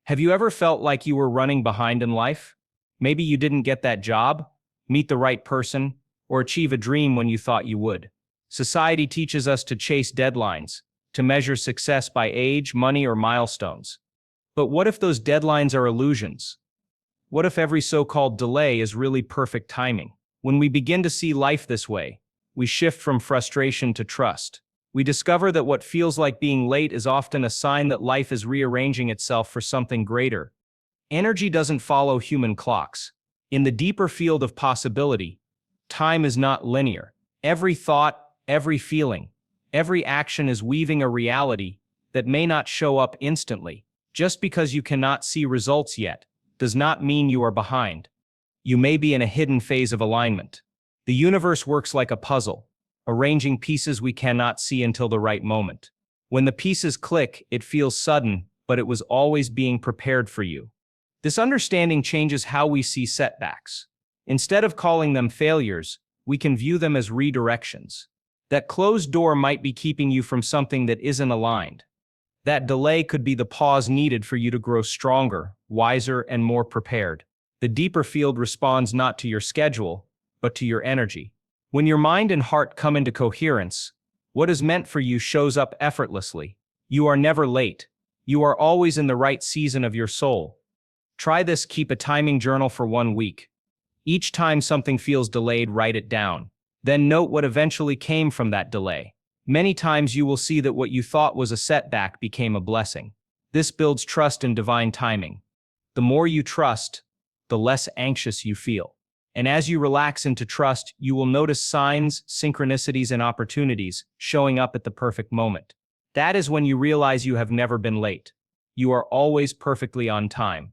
Have you ever felt like you were running behind in life? Maybe you didn't get that job, meet the right person, or achieve a dream when you thought you would. Society teaches us to chase deadlines, to measure success by age, money, or milestones. But what if those deadlines are illusions? What if every so-called delay is really perfect timing? When we begin to see life this way, we shift from frustration to trust. We discover that what feels like being late is often a sign that life is rearranging itself for something greater. Energy doesn't follow human clocks. In the deeper field of possibility, time is not linear. Every thought, every feeling, every action is weaving a reality that may not show up instantly. Just because you cannot see results yet does not mean you are behind. You may be in a hidden phase of alignment. The universe works like a puzzle, arranging pieces we cannot see until the right moment. When the pieces click, it feels sudden, but it was always being prepared for you. This understanding changes how we see setbacks. Instead of calling them failures, we can view them as redirections. That closed door might be keeping you from something that isn't aligned. That delay could be the pause needed for you to grow stronger, wiser, and more prepared. The deeper field responds not to your schedule, but to your energy. When your mind and heart come into coherence, what is meant for you shows up effortlessly. You are never late. You are always in the right season of your soul. Try this. Keep a timing journal for 1 week. Each time something feels delayed, write it down. Then note what eventually came from that delay. Many times you will see that what you thought was a setback became a blessing. This builds trust in divine timing. The more you trust, the less anxious you feel. And as you relax into trust, you will notice signs, synchronicities, and opportunities showing up at the perfect moment. That is when you realize you have never been late. You are always perfectly on time.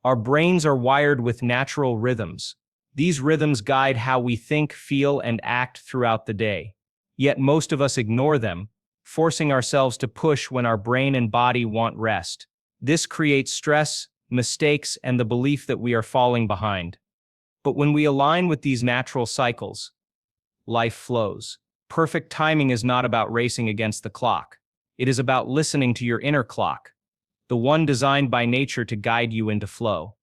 Our brains are wired with natural rhythms. These rhythms guide how we think, feel, and act throughout the day. Yet most of us ignore them, forcing ourselves to push when our brain and body want rest. This creates stress, mistakes, and the belief that we are falling behind. But when we align with these natural cycles, life flows. Perfect timing is not about racing against the clock. It is about listening to your inner clock, the one designed by nature to guide you into flow.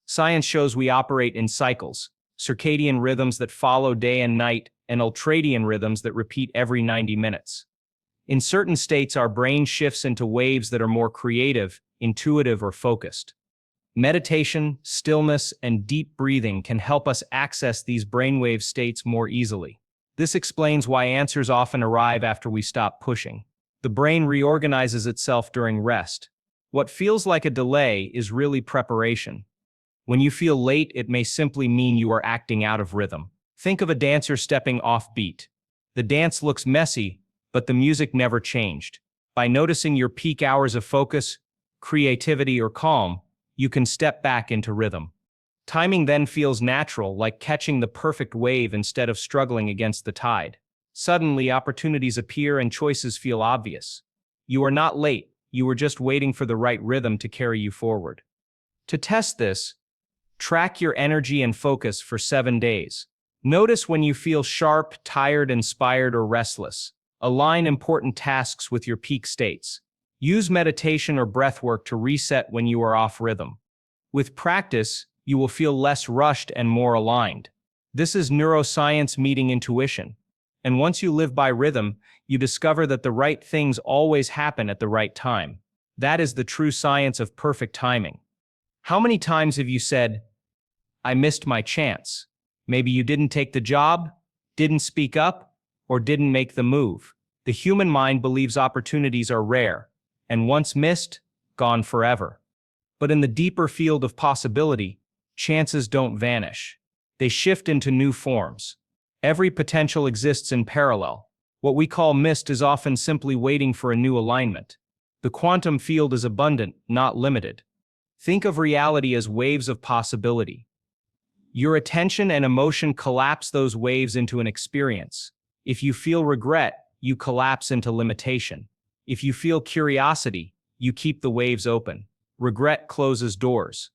Science shows we operate in cycles, circadian rhythms that follow day and night, and ultradian rhythms that repeat every 90 minutes. In certain states, our brain shifts into waves that are more creative, intuitive, or focused. Meditation, stillness, and deep breathing can help us access these brainwave states more easily. This explains why answers often arrive after we stop pushing. The brain reorganizes itself during rest. What feels like a delay is really preparation. When you feel late, it may simply mean you are acting out of rhythm. Think of a dancer stepping off beat. The dance looks messy, but the music never changed. By noticing your peak hours of focus, creativity, or calm, you can step back into rhythm. Timing then feels natural, like catching the perfect wave instead of struggling against the tide. Suddenly, opportunities appear and choices feel obvious. You are not late, you were just waiting for the right rhythm to carry you forward. To test this, track your energy and focus for 7 days. Notice when you feel sharp, tired, inspired, or restless. Align important tasks with your peak states. Use meditation or breath work to reset when you are off rhythm. With practice, you will feel less rushed and more aligned. This is neuroscience meeting intuition. And once you live by rhythm, you discover that the right things always happen at the right time. That is the true science of perfect timing. How many times have you said, "I missed my chance"? Maybe you didn't take the job, didn't speak up, or didn't make the move. The human mind believes opportunities are rare, and once missed, gone forever. But in the deeper field of possibility, chances don't vanish. They shift into new forms. Every potential exists in parallel. What we call missed is often simply waiting for a new alignment. The quantum field is abundant, not limited. Think of reality as waves of possibility. Your attention and emotion collapse those waves into an experience. If you feel regret, you collapse into limitation. If you feel curiosity, you keep the waves open. Regret closes doors.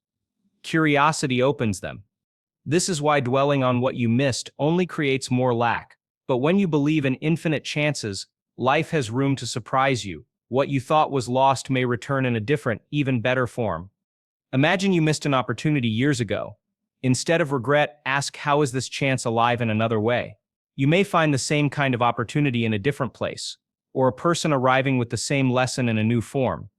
Curiosity opens them. This is why dwelling on what you missed only creates more lack. But when you believe in infinite chances, life has room to surprise you. What you thought was lost may return in a different, even better form. Imagine you missed an opportunity years ago. Instead of regret, ask, how is this chance alive in another way? You may find the same kind of opportunity in a different place, or a person arriving with the same lesson in a new form.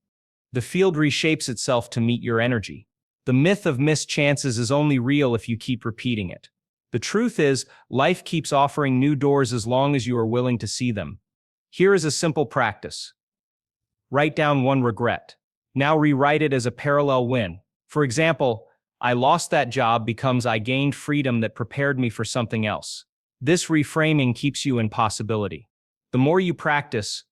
The field reshapes itself to meet your energy. The myth of missed chances is only real if you keep repeating it. The truth is, life keeps offering new doors as long as you are willing to see them. Here is a simple practice. Write down one regret. Now rewrite it as a parallel win. For example, I lost that job becomes I gained freedom that prepared me for something else. This reframing keeps you in possibility. The more you practice,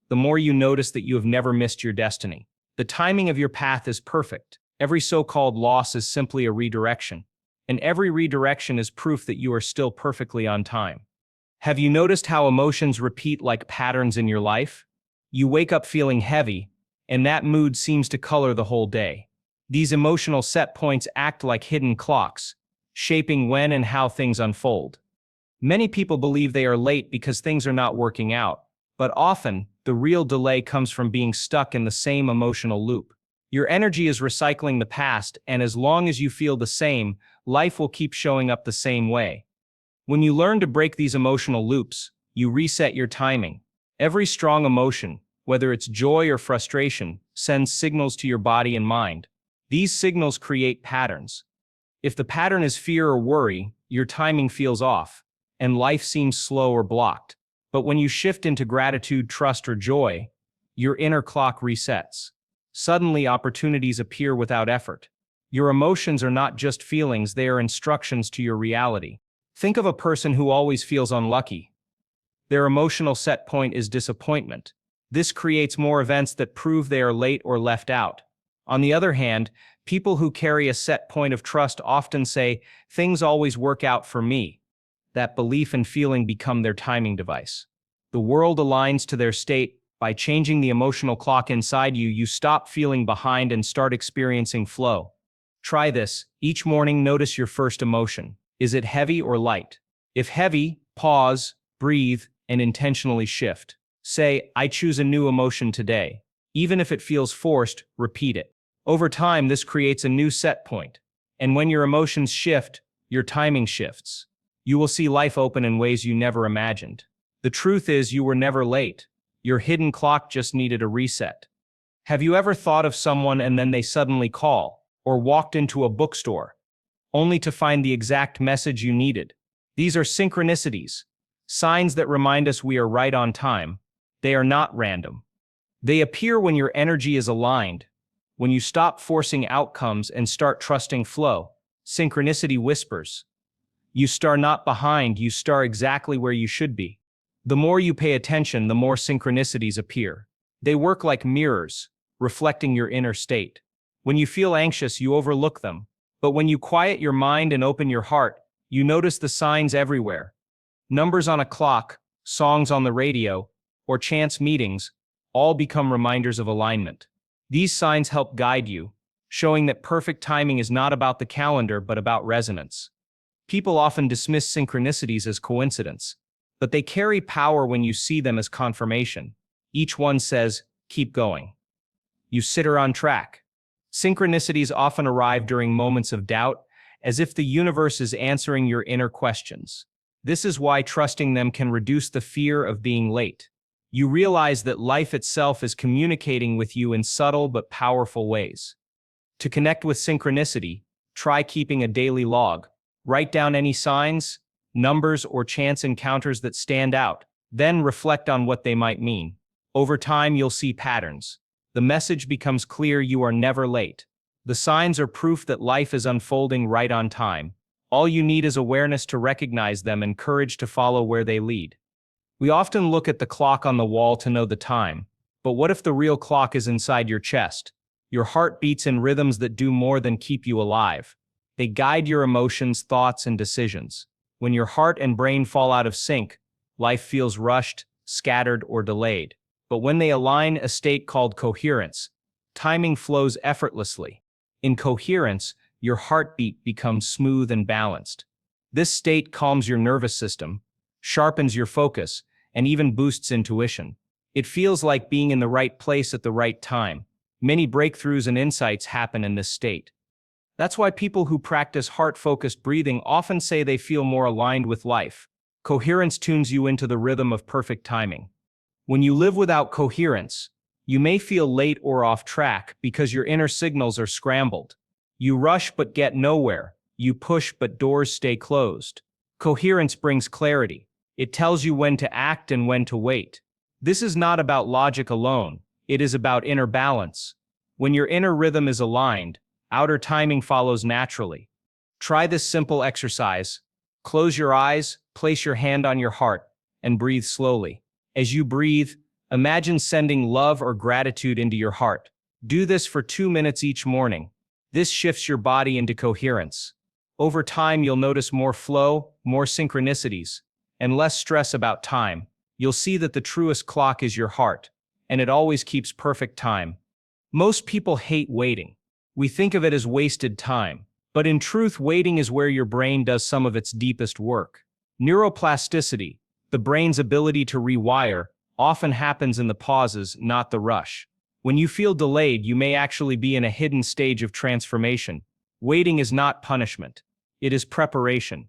the more you notice that you have never missed your destiny. The timing of your path is perfect. Every so-called loss is simply a redirection. And every redirection is proof that you are still perfectly on time. Have you noticed how emotions repeat like patterns in your life? You wake up feeling heavy, and that mood seems to color the whole day. These emotional set points act like hidden clocks, shaping when and how things unfold. Many people believe they are late because things are not working out, but often, the real delay comes from being stuck in the same emotional loop. Your energy is recycling the past, and as long as you feel the same, life will keep showing up the same way. When you learn to break these emotional loops, you reset your timing. Every strong emotion, whether it's joy or frustration, sends signals to your body and mind. These signals create patterns. If the pattern is fear or worry, your timing feels off, and life seems slow or blocked. But when you shift into gratitude, trust, or joy, your inner clock resets. Suddenly, opportunities appear without effort. Your emotions are not just feelings, they are instructions to your reality. Think of a person who always feels unlucky. Their emotional set point is disappointment. This creates more events that prove they are late or left out. On the other hand, people who carry a set point of trust often say, "Things always work out for me." That belief and feeling become their timing device. The world aligns to their state. By changing the emotional clock inside you, you stop feeling behind and start experiencing flow. Try this. Each morning, notice your first emotion. Is it heavy or light? If heavy, pause, breathe, and intentionally shift. Say, I choose a new emotion today. Even if it feels forced, repeat it. Over time, this creates a new set point. And when your emotions shift, your timing shifts. You will see life open in ways you never imagined. The truth is, you were never late. Your hidden clock just needed a reset. Have you ever thought of someone and then they suddenly call, or walked into a bookstore, only to find the exact message you needed? These are synchronicities, signs that remind us we are right on time. They are not random. They appear when your energy is aligned, when you stop forcing outcomes and start trusting flow. Synchronicity whispers. You star not behind, you star exactly where you should be. The more you pay attention, the more synchronicities appear. They work like mirrors, reflecting your inner state. When you feel anxious, you overlook them. But when you quiet your mind and open your heart, you notice the signs everywhere. Numbers on a clock, songs on the radio, or chance meetings all become reminders of alignment. These signs help guide you, showing that perfect timing is not about the calendar but about resonance. People often dismiss synchronicities as coincidence, but they carry power when you see them as confirmation. Each one says, keep going. You are on track. Synchronicities often arrive during moments of doubt, as if the universe is answering your inner questions. This is why trusting them can reduce the fear of being late. You realize that life itself is communicating with you in subtle but powerful ways. To connect with synchronicity, try keeping a daily log. Write down any signs, numbers, or chance encounters that stand out, then reflect on what they might mean. Over time, you'll see patterns. The message becomes clear: you are never late. The signs are proof that life is unfolding right on time. All you need is awareness to recognize them and courage to follow where they lead. We often look at the clock on the wall to know the time, but what if the real clock is inside your chest? Your heart beats in rhythms that do more than keep you alive. They guide your emotions, thoughts, and decisions. When your heart and brain fall out of sync, life feels rushed, scattered, or delayed. But when they align, a state called coherence, timing flows effortlessly. In coherence, your heartbeat becomes smooth and balanced. This state calms your nervous system, sharpens your focus, and even boosts intuition. It feels like being in the right place at the right time, Many breakthroughs and insights happen in this state. That's why people who practice heart-focused breathing often say they feel more aligned with life. Coherence tunes you into the rhythm of perfect timing. When you live without coherence, you may feel late or off track because your inner signals are scrambled. You rush but get nowhere. You push but doors stay closed. Coherence brings clarity. It tells you when to act and when to wait. This is not about logic alone. It is about inner balance. When your inner rhythm is aligned, outer timing follows naturally. Try this simple exercise. Close your eyes, place your hand on your heart, and breathe slowly. As you breathe, imagine sending love or gratitude into your heart. Do this for 2 minutes each morning. This shifts your body into coherence. Over time, you'll notice more flow, more synchronicities, and less stress about time. You'll see that the truest clock is your heart, and it always keeps perfect time. Most people hate waiting. We think of it as wasted time. But in truth, waiting is where your brain does some of its deepest work. Neuroplasticity, the brain's ability to rewire, often happens in the pauses, not the rush. When you feel delayed, you may actually be in a hidden stage of transformation. Waiting is not punishment. It is preparation.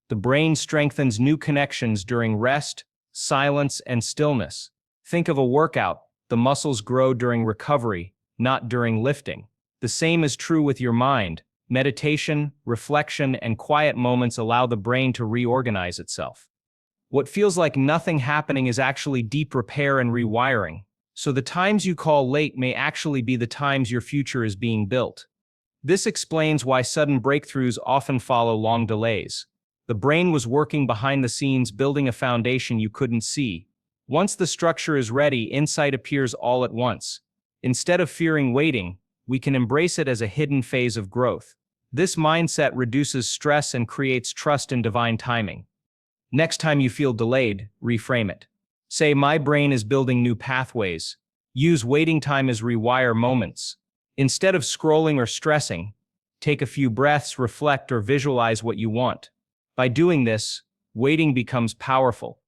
The brain strengthens new connections during rest, silence, and stillness. Think of a workout. The muscles grow during recovery, not during lifting. The same is true with your mind. Meditation, reflection, and quiet moments allow the brain to reorganize itself. What feels like nothing happening is actually deep repair and rewiring. So the times you call late may actually be the times your future is being built. This explains why sudden breakthroughs often follow long delays. The brain was working behind the scenes, building a foundation you couldn't see. Once the structure is ready, insight appears all at once. Instead of fearing waiting, we can embrace it as a hidden phase of growth. This mindset reduces stress and creates trust in divine timing. Next time you feel delayed, reframe it. Say, my brain is building new pathways. Use waiting time as rewire moments. Instead of scrolling or stressing, take a few breaths, reflect, or visualize what you want. By doing this, waiting becomes powerful.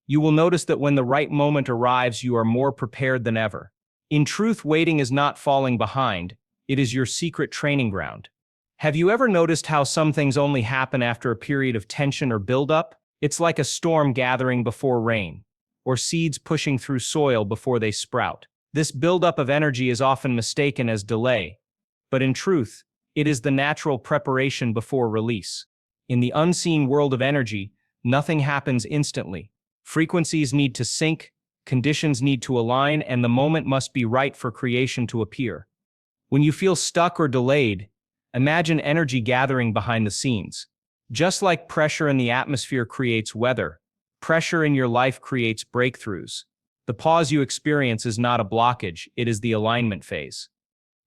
You will notice that when the right moment arrives, you are more prepared than ever. In truth, waiting is not falling behind. It is your secret training ground. Have you ever noticed how some things only happen after a period of tension or buildup? It's like a storm gathering before rain, or seeds pushing through soil before they sprout. This buildup of energy is often mistaken as delay, but in truth, it is the natural preparation before release. In the unseen world of energy, nothing happens instantly. Frequencies need to sync, conditions need to align, and the moment must be right for creation to appear. When you feel stuck or delayed, imagine energy gathering behind the scenes. Just like pressure in the atmosphere creates weather, pressure in your life creates breakthroughs. The pause you experience is not a blockage, it is the alignment phase.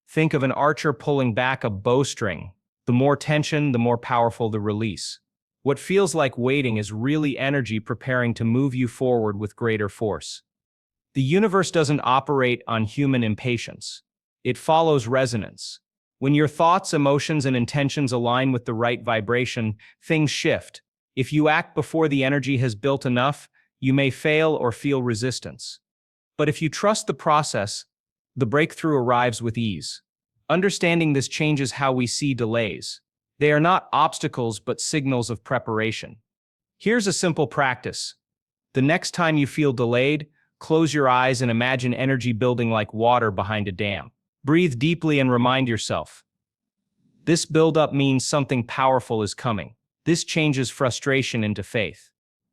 Think of an archer pulling back a bowstring. The more tension, the more powerful the release. What feels like waiting is really energy preparing to move you forward with greater force. The universe doesn't operate on human impatience. It follows resonance. When your thoughts, emotions, and intentions align with the right vibration, things shift. If you act before the energy has built enough, you may fail or feel resistance. But if you trust the process, the breakthrough arrives with ease. Understanding this changes how we see delays. They are not obstacles but signals of preparation. Here's a simple practice. The next time you feel delayed, close your eyes and imagine energy building like water behind a dam. Breathe deeply and remind yourself. This buildup means something powerful is coming. This changes frustration into faith.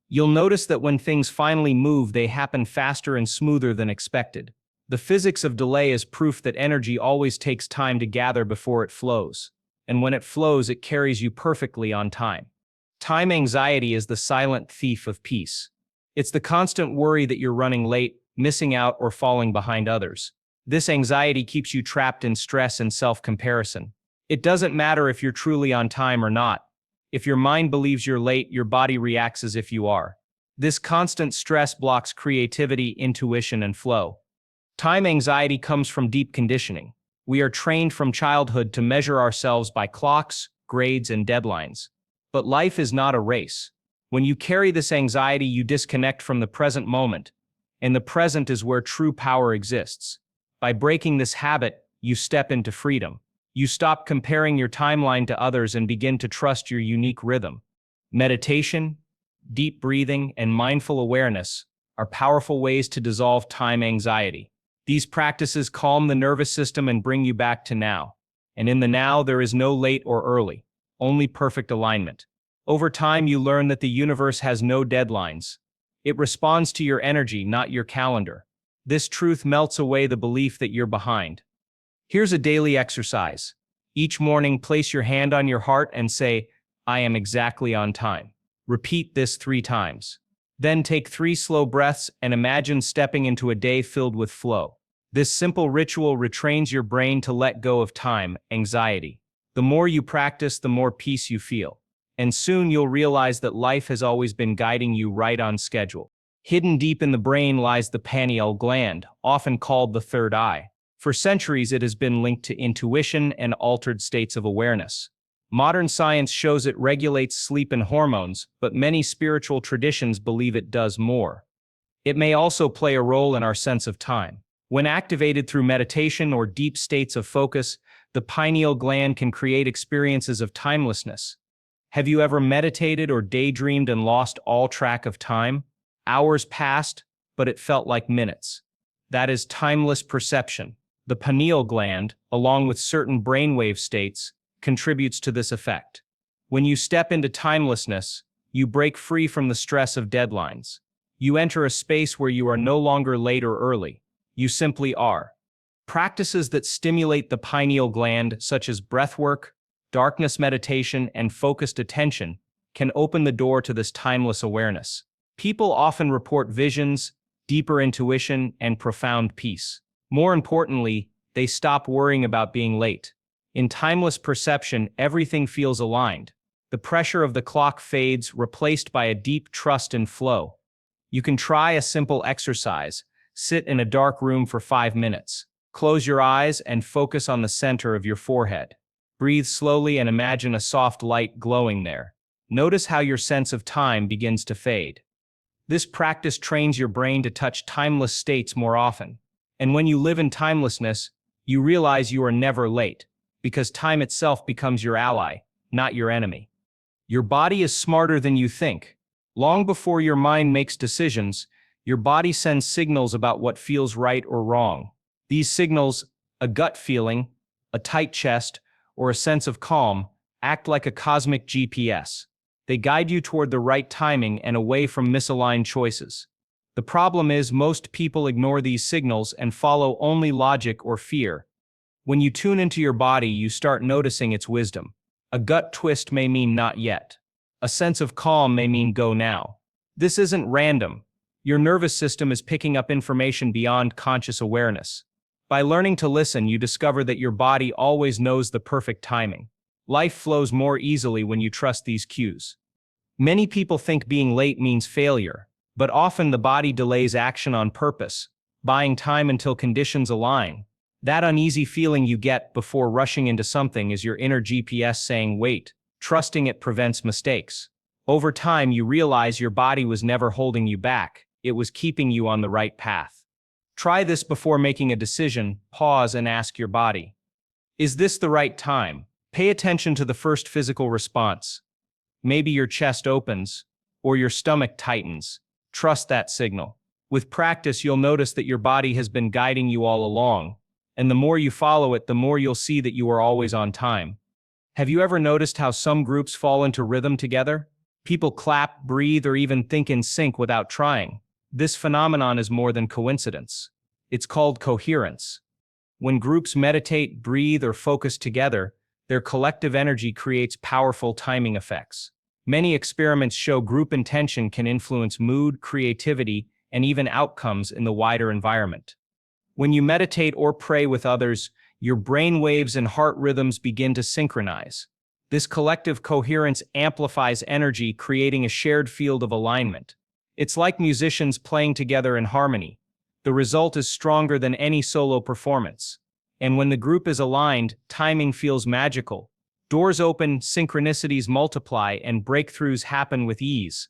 You'll notice that when things finally move, they happen faster and smoother than expected. The physics of delay is proof that energy always takes time to gather before it flows. And when it flows, it carries you perfectly on time. Time anxiety is the silent thief of peace. It's the constant worry that you're running late, missing out, or falling behind others. This anxiety keeps you trapped in stress and self-comparison. It doesn't matter if you're truly on time or not. If your mind believes you're late, your body reacts as if you are. This constant stress blocks creativity, intuition, and flow. Time anxiety comes from deep conditioning. We are trained from childhood to measure ourselves by clocks, grades, and deadlines. But life is not a race. When you carry this anxiety, you disconnect from the present moment, and the present is where true power exists. By breaking this habit, you step into freedom. You stop comparing your timeline to others and begin to trust your unique rhythm. Meditation, deep breathing, and mindful awareness are powerful ways to dissolve time anxiety. These practices calm the nervous system and bring you back to now. And in the now, there is no late or early, only perfect alignment. Over time, you learn that the universe has no deadlines. It responds to your energy, not your calendar. This truth melts away the belief that you're behind. Here's a daily exercise. Each morning, place your hand on your heart and say, "I am exactly on time." Repeat this 3 times. Then take 3 slow breaths and imagine stepping into a day filled with flow. This simple ritual retrains your brain to let go of time anxiety. The more you practice, the more peace you feel. And soon you'll realize that life has always been guiding you right on schedule. Hidden deep in the brain lies the pineal gland, often called the third eye. For centuries, it has been linked to intuition and altered states of awareness. Modern science shows it regulates sleep and hormones, but many spiritual traditions believe it does more. It may also play a role in our sense of time. When activated through meditation or deep states of focus, the pineal gland can create experiences of timelessness. Have you ever meditated or daydreamed and lost all track of time? Hours passed, but it felt like minutes. That is timeless perception. The pineal gland, along with certain brainwave states, contributes to this effect. When you step into timelessness, you break free from the stress of deadlines. You enter a space where you are no longer late or early. You simply are. Practices that stimulate the pineal gland, such as breathwork, darkness meditation, and focused attention, can open the door to this timeless awareness. People often report visions, deeper intuition, and profound peace. More importantly, they stop worrying about being late. In timeless perception, everything feels aligned. The pressure of the clock fades, replaced by a deep trust and flow. You can try a simple exercise. Sit in a dark room for 5 minutes. Close your eyes and focus on the center of your forehead. Breathe slowly and imagine a soft light glowing there. Notice how your sense of time begins to fade. This practice trains your brain to touch timeless states more often. And when you live in timelessness, you realize you are never late, because time itself becomes your ally, not your enemy. Your body is smarter than you think. Long before your mind makes decisions, your body sends signals about what feels right or wrong. These signals, a gut feeling, a tight chest, or a sense of calm, act like a cosmic GPS. They guide you toward the right timing and away from misaligned choices. The problem is most people ignore these signals and follow only logic or fear. When you tune into your body, you start noticing its wisdom. A gut twist may mean not yet. A sense of calm may mean go now. This isn't random. Your nervous system is picking up information beyond conscious awareness. By learning to listen, you discover that your body always knows the perfect timing. Life flows more easily when you trust these cues. Many people think being late means failure, but often the body delays action on purpose, buying time until conditions align. That uneasy feeling you get before rushing into something is your inner GPS saying, wait. Trusting it prevents mistakes. Over time, you realize your body was never holding you back. It was keeping you on the right path. Try this before making a decision. Pause and ask your body, is this the right time? Pay attention to the first physical response. Maybe your chest opens, or your stomach tightens. Trust that signal. With practice, you'll notice that your body has been guiding you all along, and the more you follow it, the more you'll see that you are always on time. Have you ever noticed how some groups fall into rhythm together? People clap, breathe, or even think in sync without trying. This phenomenon is more than coincidence. It's called coherence. When groups meditate, breathe, or focus together, their collective energy creates powerful timing effects. Many experiments show group intention can influence mood, creativity, and even outcomes in the wider environment. When you meditate or pray with others, your brain waves and heart rhythms begin to synchronize. This collective coherence amplifies energy, creating a shared field of alignment. It's like musicians playing together in harmony. The result is stronger than any solo performance. And when the group is aligned, timing feels magical. Doors open, synchronicities multiply, and breakthroughs happen with ease.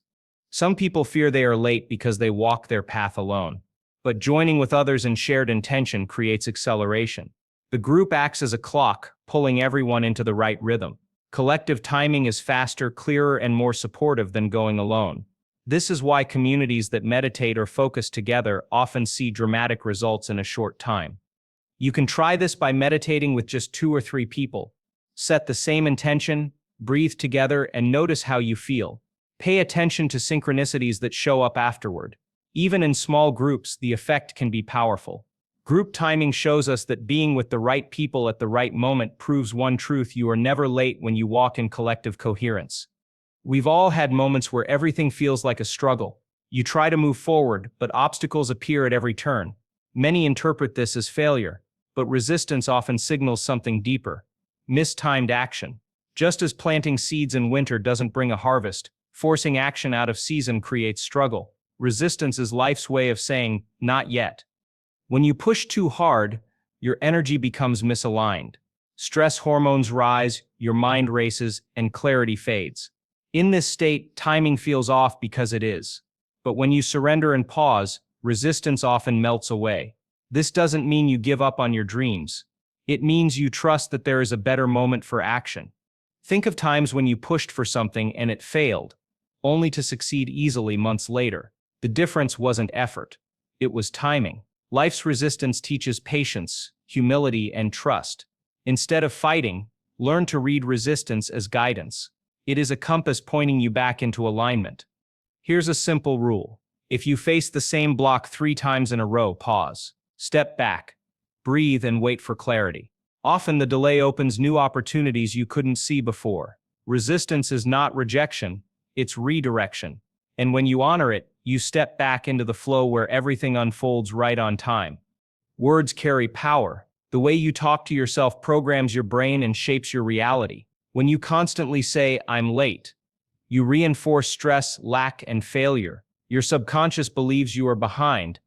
Some people fear they are late because they walk their path alone. but joining with others in shared intention creates acceleration. The group acts as a clock, pulling everyone into the right rhythm. Collective timing is faster, clearer, and more supportive than going alone. This is why communities that meditate or focus together often see dramatic results in a short time. You can try this by meditating with just 2 or 3 people. Set the same intention, breathe together, and notice how you feel. Pay attention to synchronicities that show up afterward. Even in small groups, the effect can be powerful. Group timing shows us that being with the right people at the right moment proves one truth: you are never late when you walk in collective coherence. We've all had moments where everything feels like a struggle. You try to move forward, but obstacles appear at every turn. Many interpret this as failure, but resistance often signals something deeper: mistimed action. Just as planting seeds in winter doesn't bring a harvest, forcing action out of season creates struggle. Resistance is life's way of saying, not yet. When you push too hard, your energy becomes misaligned. Stress hormones rise, your mind races, and clarity fades. In this state, timing feels off because it is. But when you surrender and pause, resistance often melts away. This doesn't mean you give up on your dreams. It means you trust that there is a better moment for action. Think of times when you pushed for something and it failed, only to succeed easily months later. The difference wasn't effort. It was timing. Life's resistance teaches patience, humility, and trust. Instead of fighting, learn to read resistance as guidance. It is a compass pointing you back into alignment. Here's a simple rule. If you face the same block 3 times in a row, pause. Step back. Breathe and wait for clarity. Often the delay opens new opportunities you couldn't see before. Resistance is not rejection, it's redirection. And when you honor it, you step back into the flow where everything unfolds right on time. Words carry power. The way you talk to yourself programs your brain and shapes your reality. When you constantly say, "I'm late," you reinforce stress, lack, and failure. Your subconscious believes you are behind,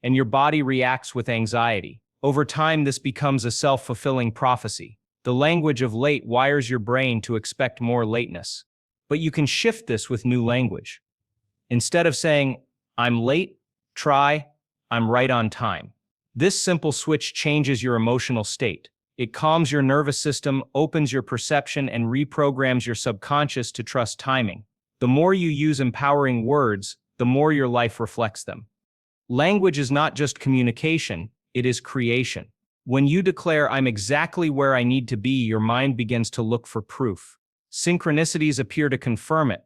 and your body reacts with anxiety. Over time, this becomes a self-fulfilling prophecy. The language of late wires your brain to expect more lateness. But you can shift this with new language. Instead of saying, "I'm late," try, "I'm right on time." This simple switch changes your emotional state. It calms your nervous system, opens your perception, and reprograms your subconscious to trust timing. The more you use empowering words, the more your life reflects them. Language is not just communication, it is creation. When you declare, "I'm exactly where I need to be," your mind begins to look for proof. Synchronicities appear to confirm it.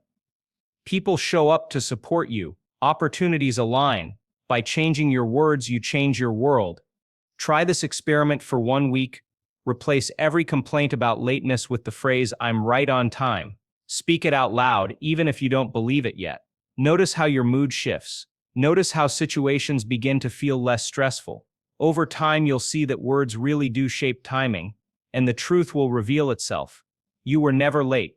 People show up to support you. Opportunities align. By changing your words, you change your world. Try this experiment for 1 week. Replace every complaint about lateness with the phrase, "I'm right on time." Speak it out loud, even if you don't believe it yet. Notice how your mood shifts. Notice how situations begin to feel less stressful. Over time, you'll see that words really do shape timing, and the truth will reveal itself. You were never late.